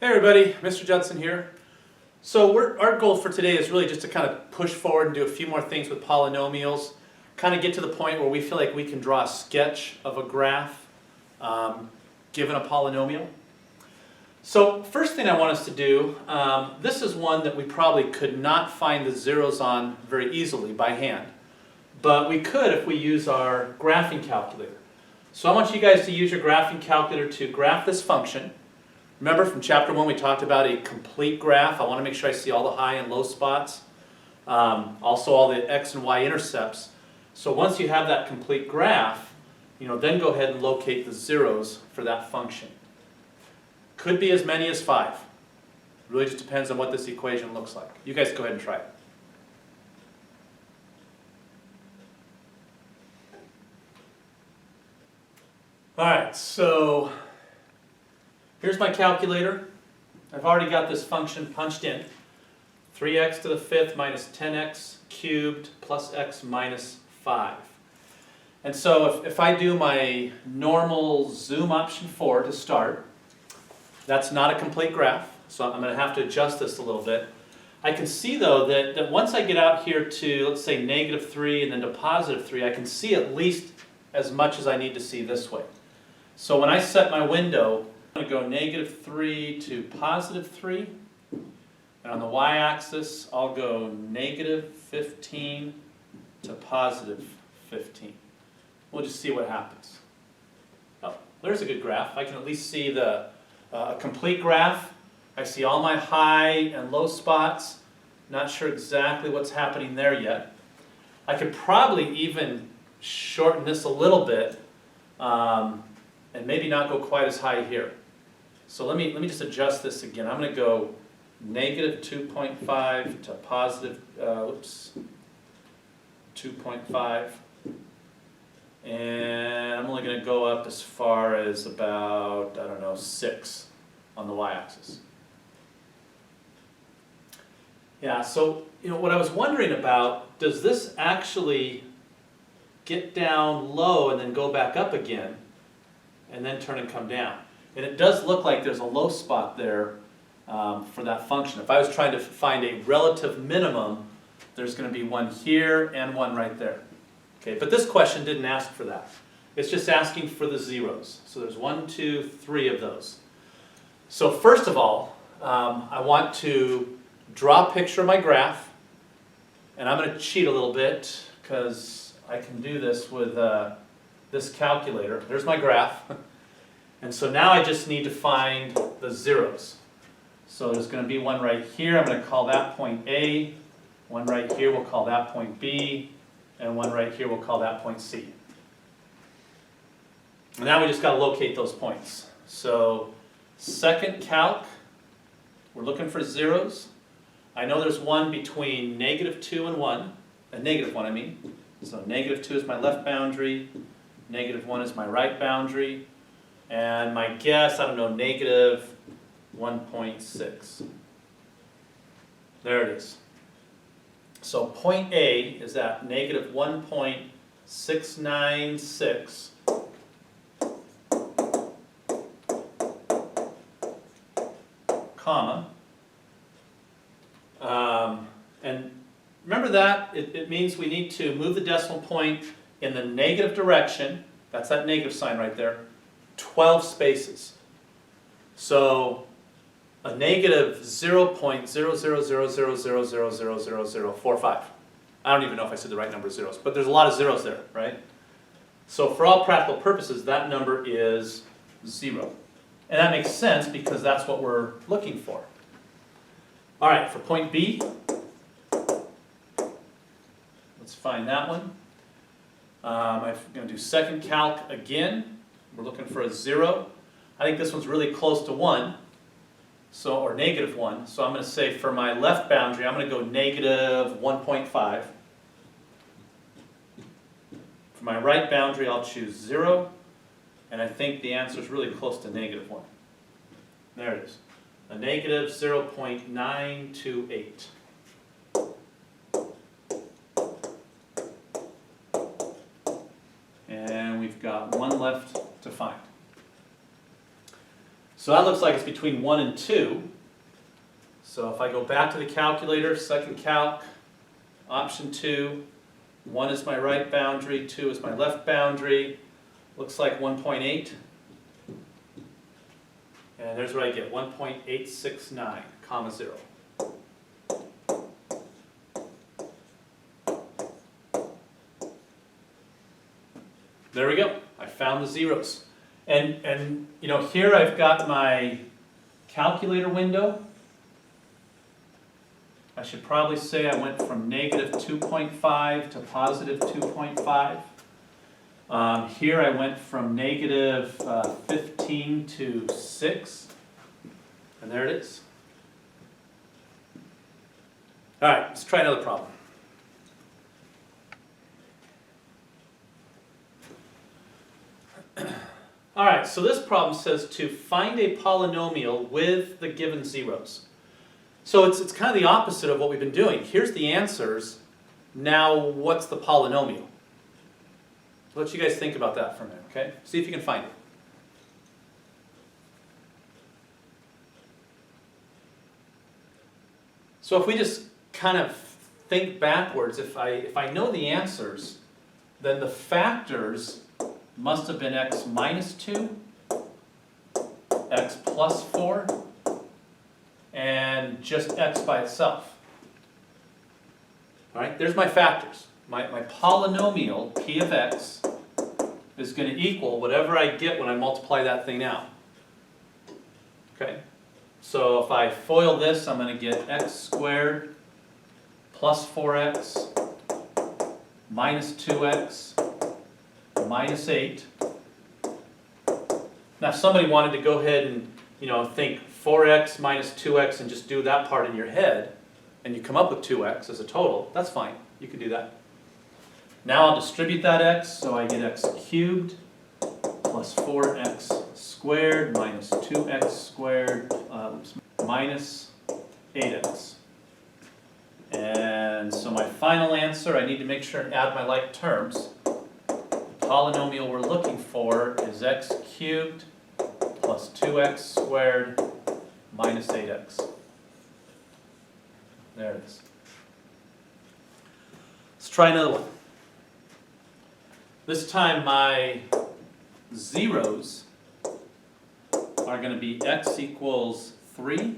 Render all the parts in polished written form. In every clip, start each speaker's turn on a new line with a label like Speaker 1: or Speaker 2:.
Speaker 1: Hey everybody, Mr. Judson here. So our goal for today is really just to kind of push forward and do a few more things with polynomials, kind of get to the point where we feel like we can draw a sketch of a graph given a polynomial. So first thing I want us to do, this is one that we probably could not find the zeros on very easily by hand, but we could if we use our graphing calculator. So I want you guys to use your graphing calculator to graph this function. Remember from chapter 1 we talked about a complete graph. I want to make sure I see all the high and low spots, also all the x and y intercepts. So once you have that complete graph, then go ahead and locate the zeros for that function. Could be as many as 5. Really just depends on what this equation looks like. You guys go ahead and try it. Alright, so here's my calculator. I've already got this function punched in. 3x to the 5th minus 10x cubed plus x minus 5. And so if I do my normal zoom option 4 to start, that's not a complete graph, so I'm going to have to adjust this a little bit. I can see though that once I get out here to, let's say, -3 and then to +3, I can see at least as much as I need to see this way. So when I set my window, I'm going to go -3 to +3, and on the y-axis I'll go -15 to +15. We'll just see what happens. Oh, there's a good graph. I can at least see the complete graph. I see all my high and low spots. Not sure exactly what's happening there yet. I could probably even shorten this a little bit and maybe not go quite as high here. So let me just adjust this again. I'm going to go -2.5 to +2.5, and I'm only going to go up as far as about, I don't know, 6 on the y-axis. Yeah, so what I was wondering about, does this actually get down low and then go back up again and then turn and come down? And it does look like there's a low spot there for that function. If I was trying to find a relative minimum, there's going to be one here and one right there. Okay, but this question didn't ask for that. It's just asking for the zeros. So there's 1, 2, 3 of those. So first of all, I want to draw a picture of my graph. And I'm going to cheat a little bit because I can do this with this calculator. There's my graph. And so now I just need to find the zeros. So there's going to be one right here. I'm going to call that point A. One right here, we'll call that point B. And one right here, we'll call that point C. And now we just got to locate those points. So second calc, we're looking for zeros. I know there's one between -2 and 1. -1, I mean. So -2 is my left boundary. -1 is my right boundary. And my guess, I don't know, -1.6. There it is. So point A is at -1.696, comma. And remember that, it means we need to move the decimal point in the negative direction. That's that negative sign right there. 12 spaces. So a -0.000000000045. I don't even know if I said the right number of zeros, but there's a lot of zeros there, right? So for all practical purposes, that number is 0. And that makes sense because that's what we're looking for. All right, for point B, let's find that one. I'm going to do second calc again. We're looking for a 0. I think this one's really close to 1, or -1. So I'm going to say for my left boundary, I'm going to go -1.5. For my right boundary, I'll choose 0. And I think the answer is really close to -1. There it is. A -0.928. And we've got one left to find. So that looks like it's between 1 and 2. So if I go back to the calculator, second calc, option 2, 1 is my right boundary, 2 is my left boundary. Looks like 1.8. And there's what I get, 1.869, comma 0. There we go. I found the zeros. And you know, here I've got my calculator window. I should probably say I went from negative 2.5 to positive 2.5. Here I went from negative 15 to 6. And there it is. All right, let's try another problem. All right, so this problem says to find a polynomial with the given zeros. So it's kind of the opposite of what we've been doing. Here's the answers. Now, what's the polynomial? Let you guys think about that for a minute, okay? See if you can find it. So if we just kind of think backwards, if I know the answers, then the factors must have been x minus 2, x plus 4, and just x by itself. All right, there's my factors. My polynomial, p of x, is going to equal whatever I get when I multiply that thing out. Okay? So if I FOIL this, I'm going to get x squared plus 4x minus 2x minus 8. Now if somebody wanted to go ahead and, you know, think 4x minus 2x and just do that part in your head, and you come up with 2x as a total, that's fine. You can do that. Now I'll distribute that x, so I get x cubed plus 4x squared minus 2x squared minus 8x. And so my final answer, I need to make sure and add my like terms. The polynomial we're looking for is x cubed plus 2x squared minus 8x. There it is. Let's try another one. This time my zeros are going to be x equals 3,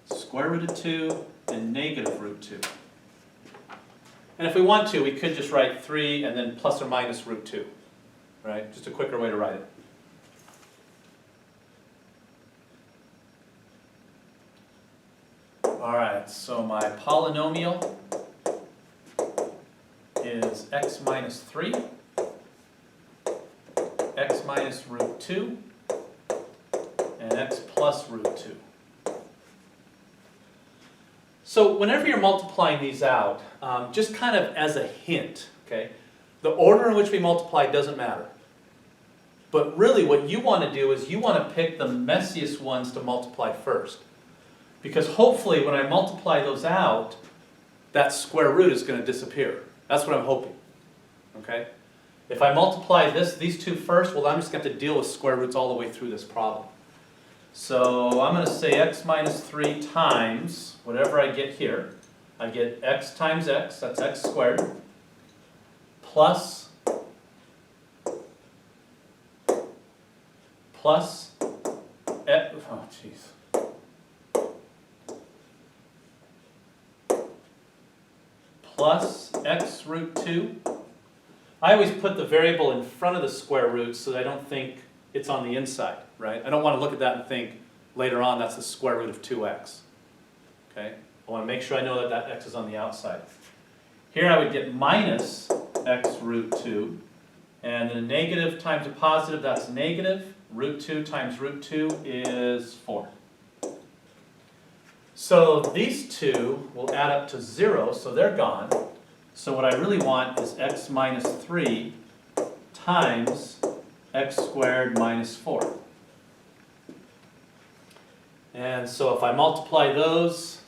Speaker 1: square root of 2, and negative root 2. And if we want to, we could just write 3 and then plus or minus root 2. Right? Just a quicker way to write it. Alright, so my polynomial is x minus 3, x minus root 2, and x plus root 2. So whenever you're multiplying these out, just kind of as a hint, okay, the order in which we multiply doesn't matter. But really what you want to do is you want to pick the messiest ones to multiply first. Because hopefully when I multiply those out, that square root is going to disappear. That's what I'm hoping. Okay? If I multiply these two first, well, I'm just going to have to deal with square roots all the way through this problem. So I'm going to say x minus 3 times whatever I get here. I get x times x, that's x squared, plus x root 2. I always put the variable in front of the square root so that I don't think it's on the inside, right? I don't want to look at that and think later on that's the square root of 2x. Okay? I want to make sure I know that that x is on the outside. Here I would get minus x root 2, and a negative times a positive, that's negative. Root 2 times root 2 is 4. So these two will add up to 0, so they're gone. So what I really want is x minus 3 times x squared minus 4. And so if I multiply those,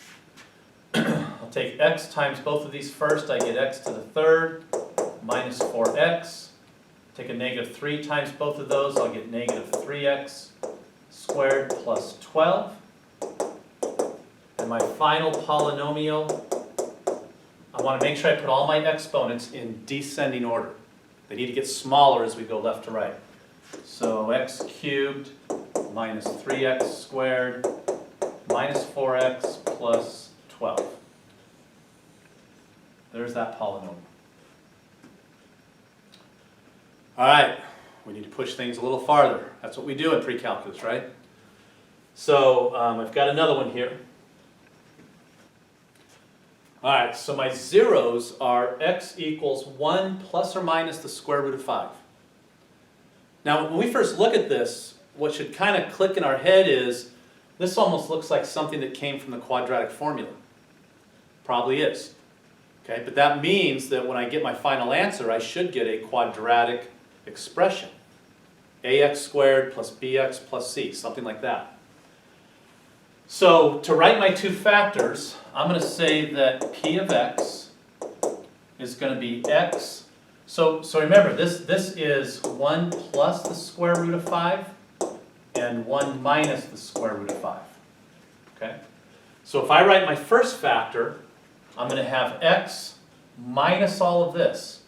Speaker 1: I'll take x times both of these first, I get x to the third minus 4x. Take a negative 3 times both of those, I'll get negative 3x squared plus 12. And my final polynomial, I want to make sure I put all my exponents in descending order. They need to get smaller as we go left to right. So x cubed minus 3x squared minus 4x plus 12. There's that polynomial. All right, we need to push things a little farther. That's what we do in pre-calculus, right? So I've got another one here. All right, so my zeros are x equals 1 plus or minus the square root of 5. Now, when we first look at this, what should kind of click in our head is, this almost looks like something that came from the quadratic formula. Probably is. Okay, but that means that when I get my final answer, I should get a quadratic expression. ax squared plus bx plus c, something like that. So to write my two factors, I'm going to say that p of x is going to be x. So remember, this is 1 plus the square root of 5 and 1 minus the square root of 5. Okay? So if I write my first factor, I'm going to have x minus all of this,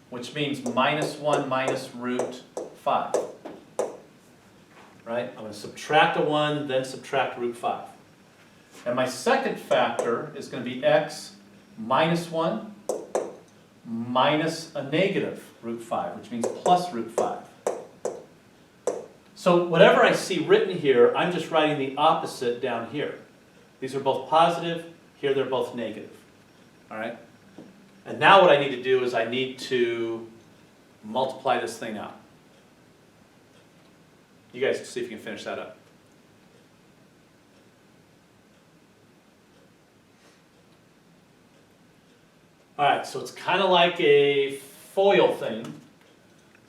Speaker 1: which means minus 1 minus root 5. Right? I'm going to subtract a 1, then subtract root 5. And my second factor is going to be x minus 1 minus a negative root 5, which means plus root 5. So whatever I see written here, I'm just writing the opposite down here. These are both positive, here they're both negative. All right? And now what I need to do is I need to multiply this thing out. You guys see if you can finish that up. All right, so it's kind of like a FOIL thing.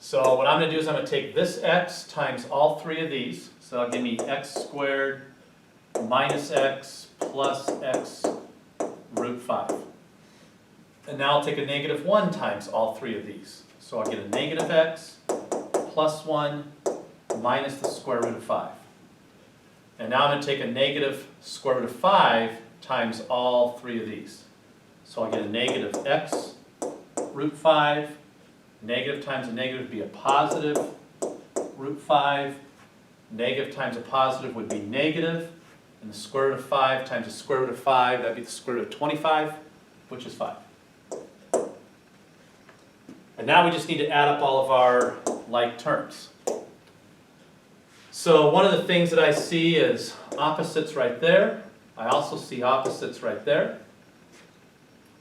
Speaker 1: So what I'm going to do is I'm going to take this x times all three of these. So that'll give me x squared minus x plus x root 5. And now I'll take a negative 1 times all three of these. So I'll get a negative x plus 1 minus the square root of 5. And now I'm going to take a negative square root of 5 times all three of these. So I'll get a negative x root 5. Negative times a negative would be a positive root 5. Negative times a positive would be negative. And the square root of 5 times the square root of 5, that would be the square root of 25, which is 5. And now we just need to add up all of our like terms. So one of the things that I see is opposites right there. I also see opposites right there.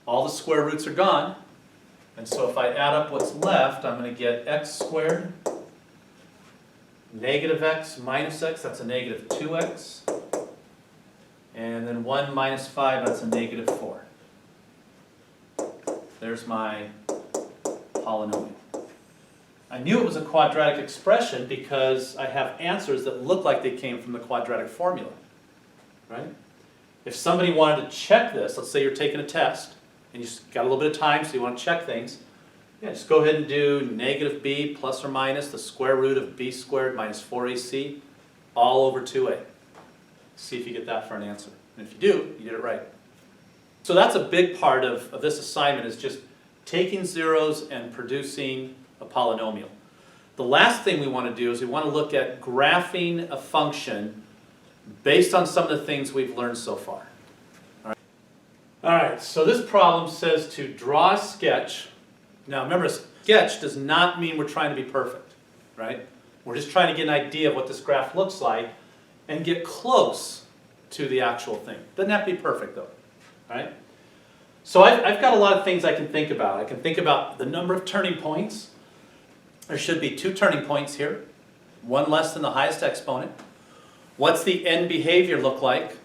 Speaker 1: All the square roots are gone. And so if I add up what's left, I'm going to get x squared, negative x minus x, that's a negative 2x. And then 1 minus 5, that's a negative 4. There's my polynomial. I knew it was a quadratic expression because I have answers that look like they came from the quadratic formula. Right? If somebody wanted to check this, let's say you're taking a test, and you've got a little bit of time, so you want to check things. Yeah, just go ahead and do negative b plus or minus the square root of b squared minus 4ac all over 2a. See if you get that for an answer. And if you do, you did it right. So that's a big part of this assignment, is just taking zeros and producing a polynomial. The last thing we want to do is we want to look at graphing a function based on some of the things we've learned so far. All right, so this problem says to draw a sketch. Now remember, a sketch does not mean we're trying to be perfect, right? We're just trying to get an idea of what this graph looks like and get close to the actual thing. Doesn't have to be perfect though, right? So I've got a lot of things I can think about. I can think about the number of turning points. There should be 2 turning points here, one less than the highest exponent. What's the end behavior look like?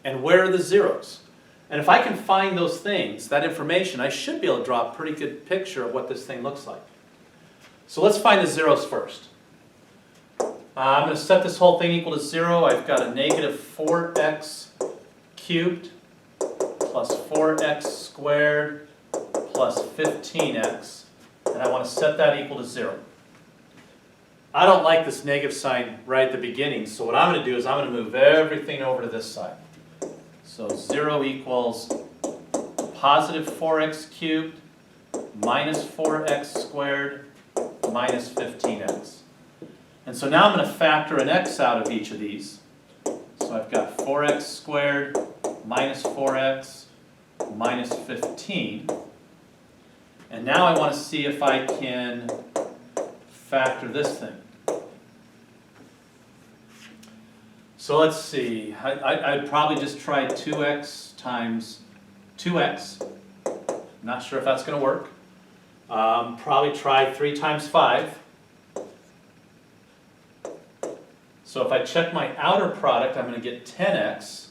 Speaker 1: And where are the zeros? And if I can find those things, that information, I should be able to draw a pretty good picture of what this thing looks like. So let's find the zeros first. I'm going to set this whole thing equal to 0. I've got a negative 4x cubed plus 4x squared plus 15x. And I want to set that equal to 0. I don't like this negative sign right at the beginning, so what I'm going to do is I'm going to move everything over to this side. So 0 equals positive 4x cubed minus 4x squared minus 15x. And so now I'm going to factor an x out of each of these. So I've got 4x squared minus 4x minus 15. And now I want to see if I can factor this thing. So let's see, I'd probably just try 2x times 2x. Not sure if that's going to work. Probably try 3 times 5. So if I check my outer product, I'm going to get 10x.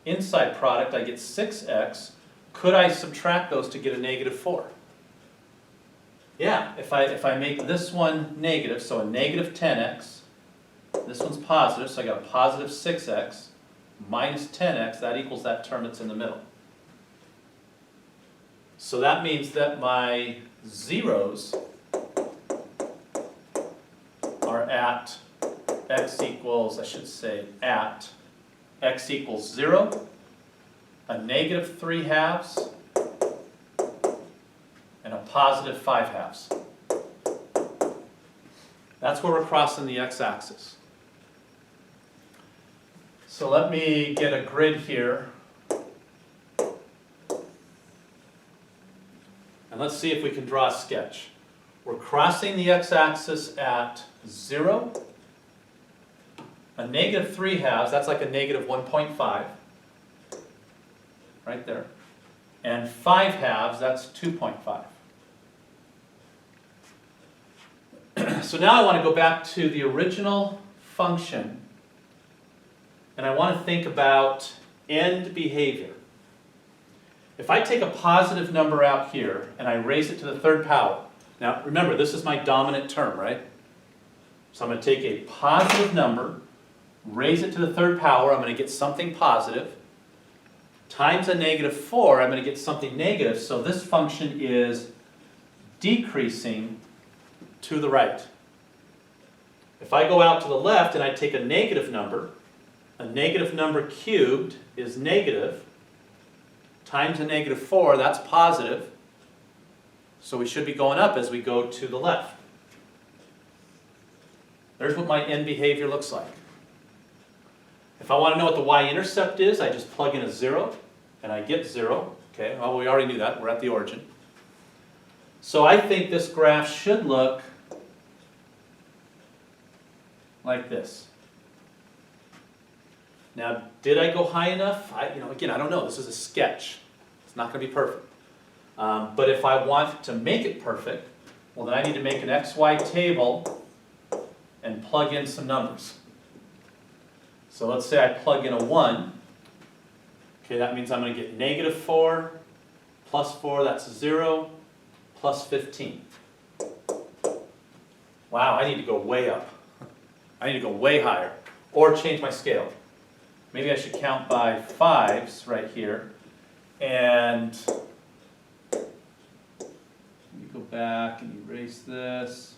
Speaker 1: Inside product, I get 6x. Could I subtract those to get a negative 4? Yeah, if I make this one negative, so a negative 10x, this one's positive, so I got a positive 6x minus 10x, that equals that term that's in the middle. So that means that my zeros are at x equals, I should say, at x equals 0, a negative 3 halves, and a positive 5 halves. That's where we're crossing the x-axis. So let me get a grid here. And let's see if we can draw a sketch. We're crossing the x-axis at 0, a negative 3 halves, that's like a negative 1.5, right there. And 5 halves, that's 2.5. So now I want to go back to the original function, and I want to think about end behavior. If I take a positive number out here and I raise it to the 3rd power, now remember this is my dominant term, right? So I'm going to take a positive number, raise it to the 3rd power, I'm going to get something positive, times a negative 4, I'm going to get something negative, so this function is decreasing to the right. If I go out to the left and I take a negative number cubed is negative, times a negative 4, that's positive, so we should be going up as we go to the left. There's what my end behavior looks like. If I want to know what the y-intercept is, I just plug in a 0, and I get 0. Okay, well, we already knew that. We're at the origin. So I think this graph should look like this. Now, did I go high enough? Again, I don't know. This is a sketch. It's not going to be perfect. But if I want to make it perfect, well, then I need to make an XY table and plug in some numbers. So let's say I plug in a 1. Okay, that means I'm going to get negative 4 plus 4, that's 0, plus 15. Wow, I need to go way up. I need to go way higher, or change my scale. Maybe I should count by 5s right here, and let me go back and erase this.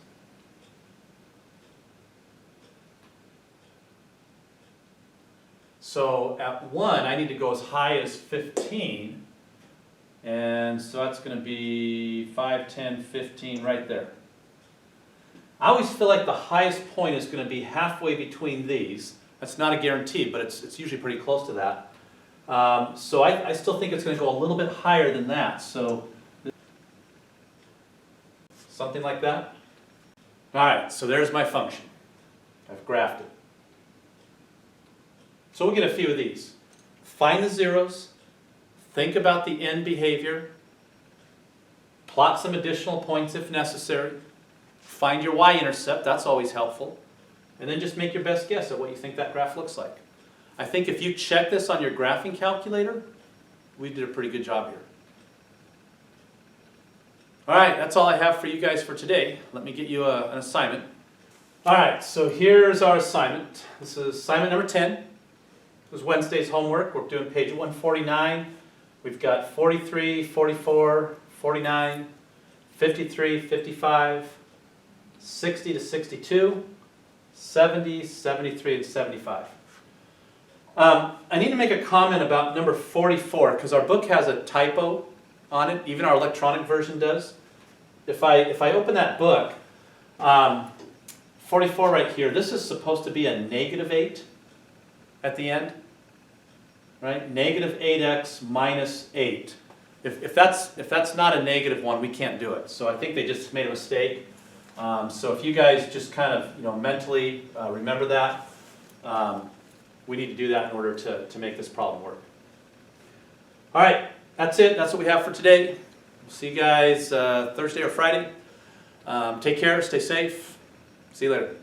Speaker 1: So at 1, I need to go as high as 15, and so that's going to be 5, 10, 15 right there. I always feel like the highest point is going to be halfway between these. That's not a guarantee, but it's usually pretty close to that. So I still think it's going to go a little bit higher than that. So something like that. All right, so there's my function. I've graphed it. So we'll get a few of these. Find the zeros, think about the end behavior, plot some additional points if necessary, find your y-intercept, that's always helpful, and then just make your best guess at what you think that graph looks like. I think if you check this on your graphing calculator, we did a pretty good job here. All right, that's all I have for you guys for today. Let me get you an assignment. All right, so here's our assignment. This is assignment number 10. It was Wednesday's homework. We're doing page 149. We've got 43, 44, 49, 53, 55, 60 to 62, 70, 73, and 75. I need to make a comment about number 44 because our book has a typo on it. Even our electronic version does. If I open that book, 44 right here, this is supposed to be a -8 at the end, right? -8x minus 8. If that's not a negative one, we can't do it. So I think they just made a mistake. So if you guys just kind of mentally remember that, we need to do that in order to make this problem work. All right, that's it. That's what we have for today. We'll see you guys Thursday or Friday. Take care, stay safe. See you later.